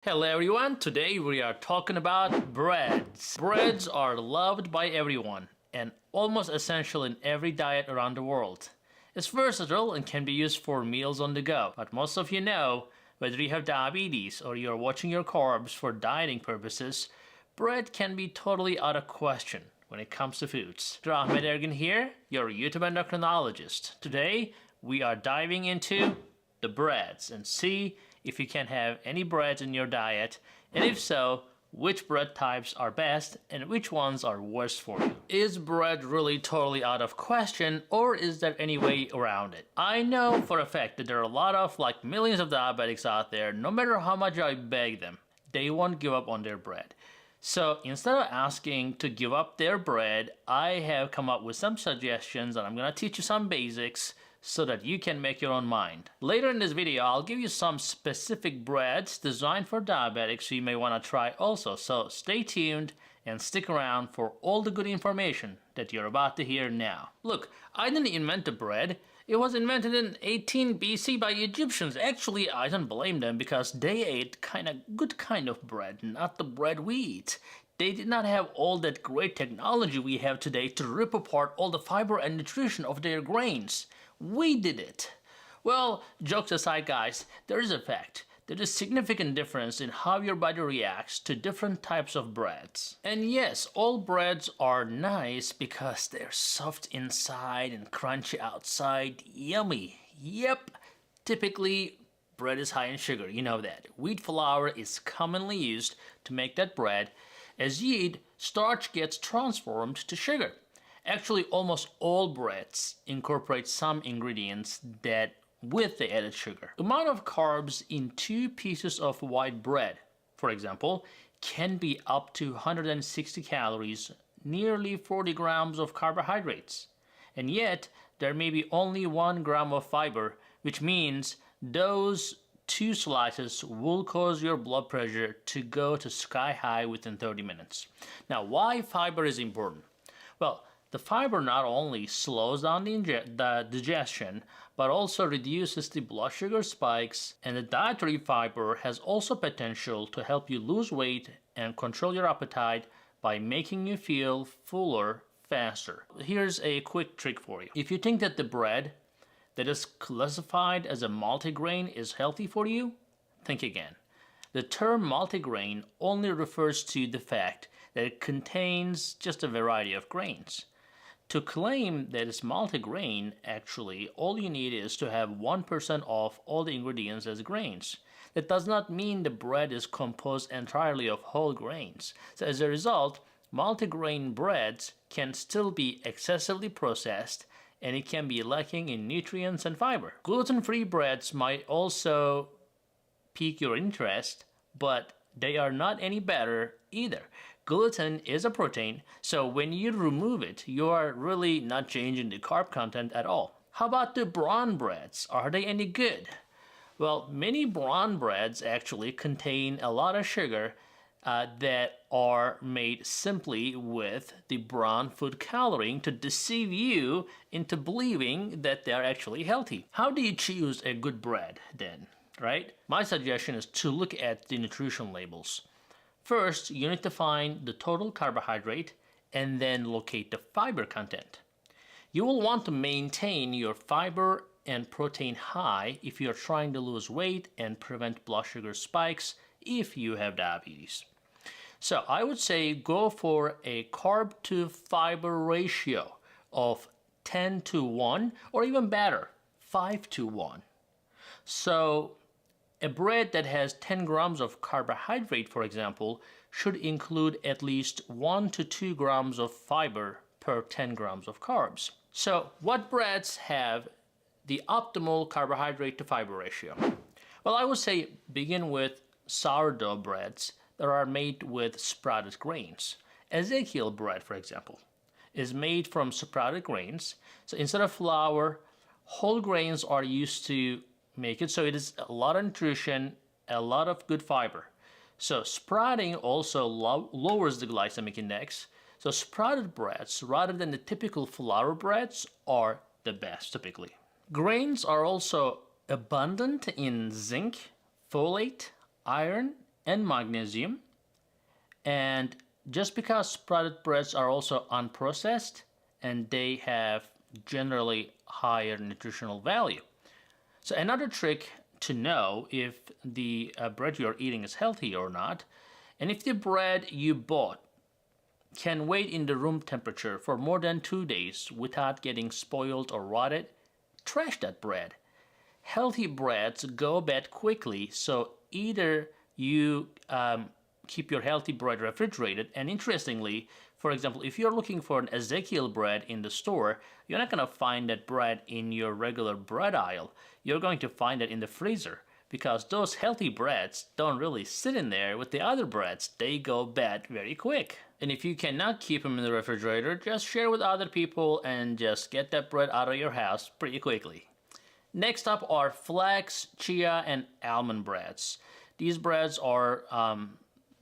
Hello everyone, today we are talking about breads. Breads are loved by everyone and almost essential in every diet around the world. It's versatile and can be used for meals on the go, but most of you know, whether you have diabetes or you're watching your carbs for dieting purposes, bread can be totally out of question when it comes to foods. Dr. Ahmed Ergin here, your YouTube endocrinologist. Today, we are diving into the breads and see if you can have any breads in your diet, and if so, which bread types are best and which ones are worst for you. Is bread really totally out of question, or is there any way around it? I know for a fact that there are a lot of millions of diabetics out there. No matter how much I beg them, they won't give up on their bread. So instead of asking to give up their bread, I have come up with some suggestions, and I'm gonna teach you some basics so that you can make your own mind. Later in this video, I'll give you some specific breads designed for diabetics you may want to try also. So stay tuned and stick around for all the good information that you're about to hear now. Look, I didn't invent the bread. It was invented in 18 BC by Egyptians. Actually, I don't blame them because they ate good kind of bread, not the bread we eat. They did not have all that great technology we have today to rip apart all the fiber and nutrition of their grains. We did it. Well, jokes aside guys, there is a fact. There is a significant difference in how your body reacts to different types of breads. And yes, all breads are nice because they're soft inside and crunchy outside. Yummy. Yep. Typically, bread is high in sugar, you know that. Wheat flour is commonly used to make that bread. As you eat, starch gets transformed to sugar. Actually, almost all breads incorporate some ingredients that with the added sugar. The amount of carbs in 2 pieces of white bread, for example, can be up to 160 calories, nearly 40 grams of carbohydrates. And yet, there may be only 1 gram of fiber, which means those 2 slices will cause your blood pressure to go to sky high within 30 minutes. Now, why fiber is important? Well, the fiber not only slows down the digestion, but also reduces the blood sugar spikes, and the dietary fiber has also potential to help you lose weight and control your appetite by making you feel fuller faster. Here's a quick trick for you. If you think that the bread that is classified as a multigrain is healthy for you, think again. The term multigrain only refers to the fact that it contains just a variety of grains. To claim that it's multigrain, actually, all you need is to have 1% of all the ingredients as grains. That does not mean the bread is composed entirely of whole grains. So as a result, multigrain breads can still be excessively processed, and it can be lacking in nutrients and fiber. Gluten-free breads might also pique your interest, but they are not any better either. Gluten is a protein, so when you remove it, you are really not changing the carb content at all. How about the brown breads? Are they any good? Well, many brown breads actually contain a lot of sugar that are made simply with the brown food coloring to deceive you into believing that they're actually healthy. How do you choose a good bread then? Right? My suggestion is to look at the nutrition labels. First, you need to find the total carbohydrate and then locate the fiber content. You will want to maintain your fiber and protein high if you're trying to lose weight and prevent blood sugar spikes if you have diabetes. So I would say go for a carb to fiber ratio of 10 to 1, or even better, 5 to 1. So a bread that has 10 grams of carbohydrate, for example, should include at least 1 to 2 grams of fiber per 10 grams of carbs. So what breads have the optimal carbohydrate to fiber ratio? Well, I would say begin with sourdough breads that are made with sprouted grains. Ezekiel bread, for example, is made from sprouted grains. So instead of flour, whole grains are used to make it, so it is a lot of nutrition, a lot of good fiber. So sprouting also lowers the glycemic index. So sprouted breads, rather than the typical flour breads, are the best typically. Grains are also abundant in zinc, folate, iron, and magnesium. And just because sprouted breads are also unprocessed and they have generally higher nutritional value. So another trick to know if the bread you're eating is healthy or not, and if the bread you bought can wait in the room temperature for more than 2 days without getting spoiled or rotted, trash that bread. Healthy breads go bad quickly, so either you keep your healthy bread refrigerated, and interestingly, for example, if you're looking for an Ezekiel bread in the store, you're not going to find that bread in your regular bread aisle. You're going to find it in the freezer, because those healthy breads don't really sit in there with the other breads. They go bad very quick. And if you cannot keep them in the refrigerator, just share with other people and just get that bread out of your house pretty quickly. Next up are flax, chia, and almond breads. These breads are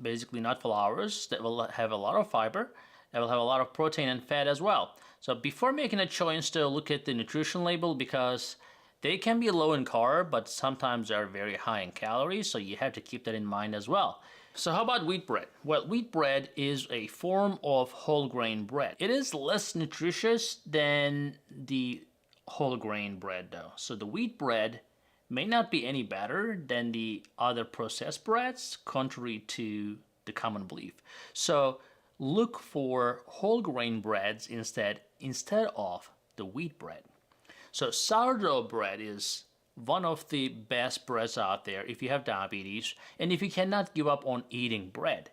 basically nut flours that will have a lot of fiber, that will have a lot of protein and fat as well. So before making a choice, to look at the nutrition label, because they can be low in carb, but sometimes they're very high in calories, so you have to keep that in mind as well. So how about wheat bread? Well, wheat bread is a form of whole grain bread. It is less nutritious than the whole grain bread though. So the wheat bread may not be any better than the other processed breads, contrary to the common belief. So look for whole grain breads instead of the wheat bread. So sourdough bread is one of the best breads out there if you have diabetes and if you cannot give up on eating bread,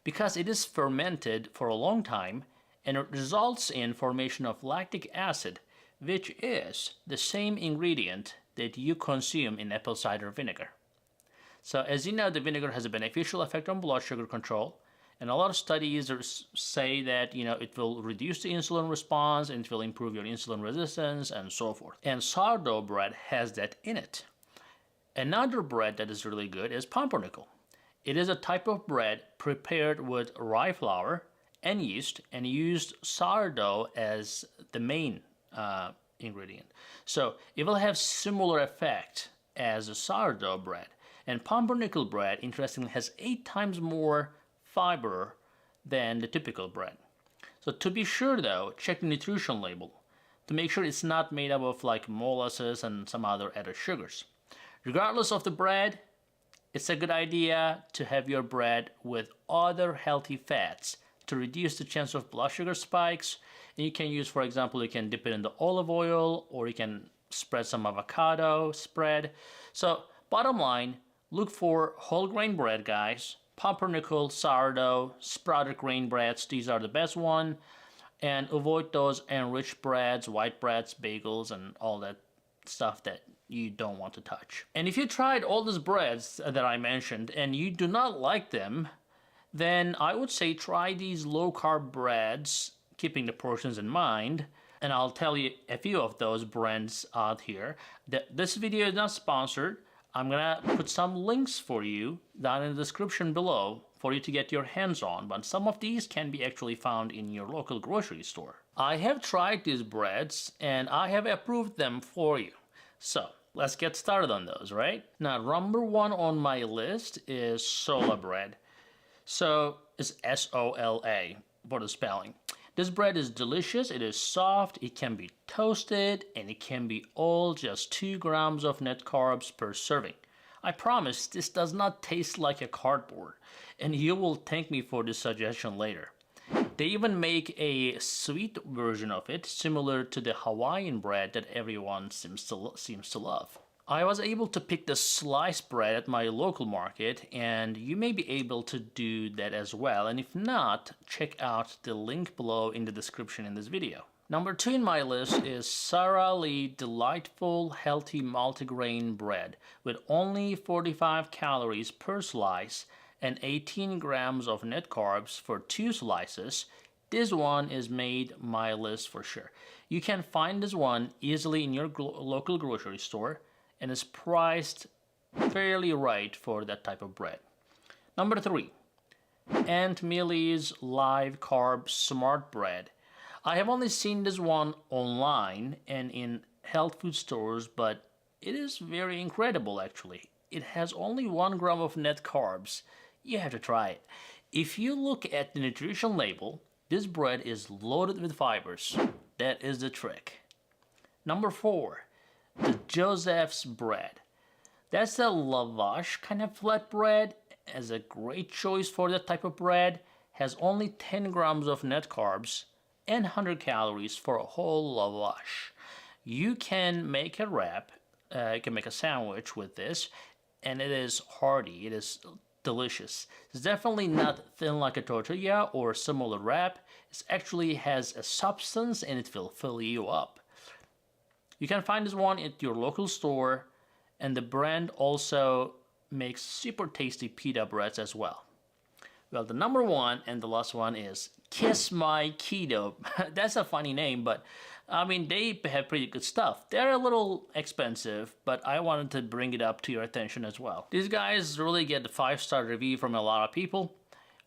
because it is fermented for a long time and it results in formation of lactic acid, which is the same ingredient that you consume in apple cider vinegar. So as you know, the vinegar has a beneficial effect on blood sugar control, and a lot of studies say that it will reduce the insulin response and it will improve your insulin resistance and so forth. And sourdough bread has that in it. Another bread that is really good is pumpernickel. It is a type of bread prepared with rye flour and yeast, and used sourdough as the main ingredient. So it will have similar effect as a sourdough bread. And pumpernickel bread, interestingly, has 8 times more fiber than the typical bread. So to be sure though, check the nutrition label to make sure it's not made up of like molasses and some other added sugars. Regardless of the bread, it's a good idea to have your bread with other healthy fats to reduce the chance of blood sugar spikes. And you can use, for example, you can dip it in the olive oil, or you can spread some avocado spread. So bottom line, look for whole grain bread, guys. Pumpernickel, sourdough, sprouted grain breads, these are the best one. And avoid those enriched breads, white breads, bagels, and all that stuff that you don't want to touch. And if you tried all these breads that I mentioned and you do not like them, then I would say try these low-carb breads, keeping the portions in mind. And I'll tell you a few of those brands out here. This video is not sponsored. I'm gonna put some links for you down in the description below for you to get your hands on, but some of these can be actually found in your local grocery store. I have tried these breads and I have approved them for you. So let's get started on those, right? Now, number 1 on my list is Sola bread. So it's S-O-L-A for the spelling. This bread is delicious, it is soft, it can be toasted, and it can be all just 2 grams of net carbs per serving. I promise this does not taste like a cardboard, and you will thank me for this suggestion later. They even make a sweet version of it, similar to the Hawaiian bread that everyone seems to love. I was able to pick the sliced bread at my local market, and you may be able to do that as well, and if not, check out the link below in the description in this video. Number 2 in my list is Sara Lee Delightful Healthy Multigrain Bread with only 45 calories per slice and 18 grams of net carbs for 2 slices. This one is made my list for sure. You can find this one easily in your local grocery store, and is priced fairly right for that type of bread. Number 3, Aunt Millie's Live Carb Smart Bread. I have only seen this one online and in health food stores, but it is very incredible actually. It has only 1 gram of net carbs, You have to try it. If you look at the nutrition label, this bread is loaded with fibers. That is the trick. Number 4, the Joseph's bread. That's a lavash kind of flat bread. As a great choice for that type of bread. Has only 10 grams of net carbs and 100 calories for a whole lavash. You can make a wrap, you can make a sandwich with this, and it is hearty, it is delicious. It's definitely not thin like a tortilla or a similar wrap. It actually has a substance and it will fill you up. You can find this one at your local store, and the brand also makes super tasty pita breads as well. Well, the number 1 and the last one is Kiss My Keto. That's a funny name, but I mean, they have pretty good stuff. They're a little expensive, but I wanted to bring it up to your attention as well. These guys really get the 5-star review from a lot of people.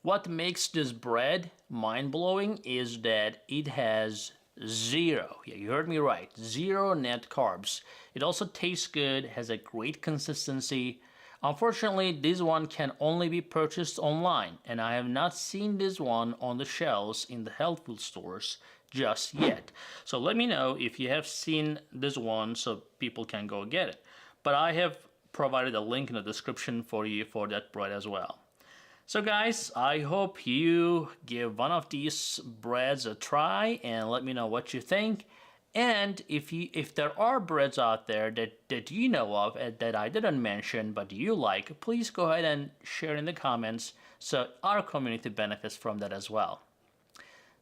What makes this bread mind-blowing is that it has 0, yeah, you heard me right, 0 net carbs. It also tastes good, has a great consistency. Unfortunately, this one can only be purchased online, and I have not seen this one on the shelves in the health food stores just yet. So let me know if you have seen this one so people can go get it. But I have provided a link in the description for you for that bread as well. So guys, I hope you give one of these breads a try and let me know what you think. And if there are breads out there that you know of that I didn't mention but you like, please go ahead and share in the comments so our community benefits from that as well.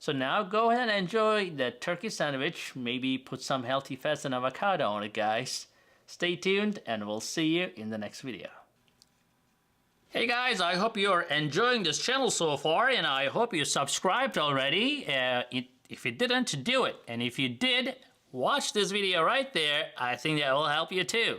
So now go ahead and enjoy the turkey sandwich. Maybe put some healthy fats and avocado on it, guys. Stay tuned and we'll see you in the next video. Hey guys, I hope you're enjoying this channel so far, and I hope you subscribed already. If you didn't, do it. And if you did, watch this video right there. I think that will help you too.